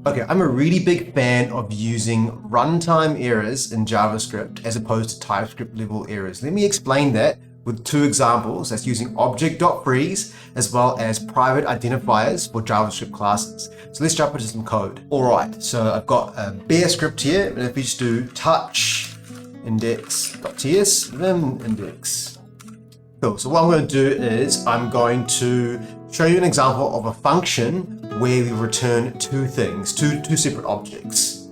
Okay, I'm a really big fan of using runtime errors in JavaScript as opposed to TypeScript level errors. Let me explain that with two examples. That's using object.freeze as well as private identifiers for JavaScript classes. So let's jump into some code. All right, so I've got a bare script here, and if we just do touch index.ts, then index. Cool, so what I'm going to do is I'm going to show you an example of a function where we return two things, two separate objects.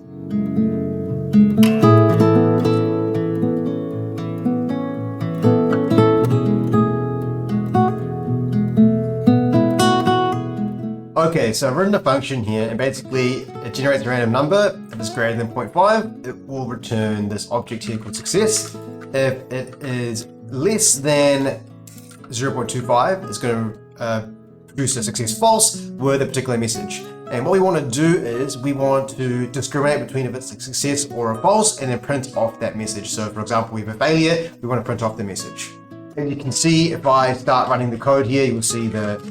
Okay, so I've written a function here, and basically it generates a random number. If it's greater than 0.5, it will return this object here called success. If it is less than 0.25, it's going to produce a success false with a particular message. And what we want to do is we want to discriminate between if it's a success or a false and then print off that message. So for example, we have a failure, we want to print off the message. And you can see if I start running the code here, you will see the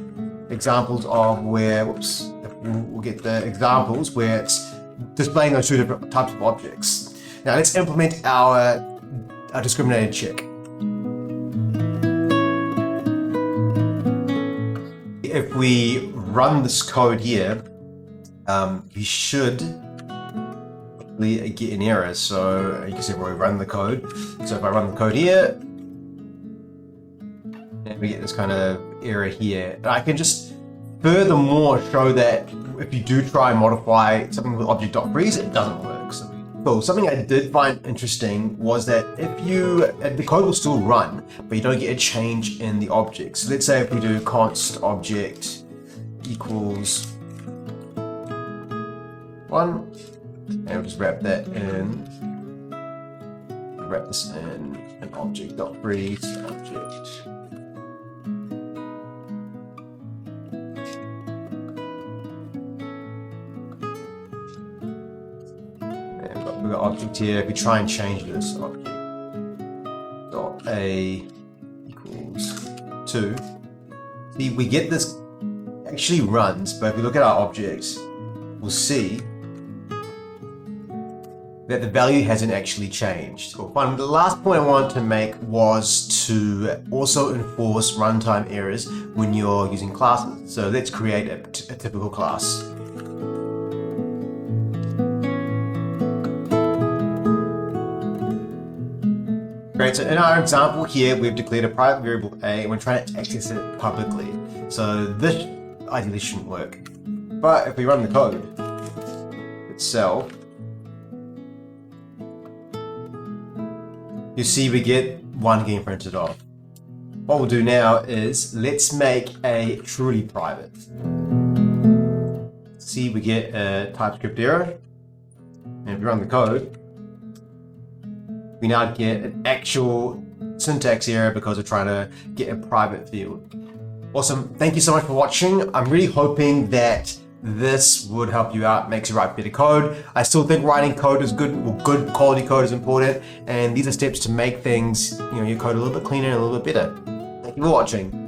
examples of where, we'll get the examples where it's displaying those two different types of objects. Now let's implement our discriminated check. If we run this code here, you should get an error. So you can see where we run the code. So if I run the code here, and we get this kind of error here. And I can just furthermore show that if you do try and modify something with object.freeze, it doesn't work. So cool. Something I did find interesting was that if the code will still run, but you don't get a change in the object. So let's say if we do const object equals 1, and we'll just wrap that in, wrap this in an object.freeze object. We've got object here. If we try and change this object dot a equals 2, see we get this actually runs, but if we look at our objects, we'll see that the value hasn't actually changed. Well, fine. The last point I wanted to make was to also enforce runtime errors when you're using classes. So let's create a typical class. Great, so in our example here, we've declared a private variable A and we're trying to access it publicly. So this ideally shouldn't work. But if we run the code itself, you see we get 1 getting printed off. What we'll do now is let's make a truly private. See, we get a TypeScript error. And if we run the code, we now get an actual syntax error because we're trying to get a private field. Awesome. Thank you so much for watching. I'm really hoping that this would help you out, makes you write better code. I still think writing code is good, well, good quality code is important, and these are steps to make things, your code a little bit cleaner and a little bit better. Thank you for watching.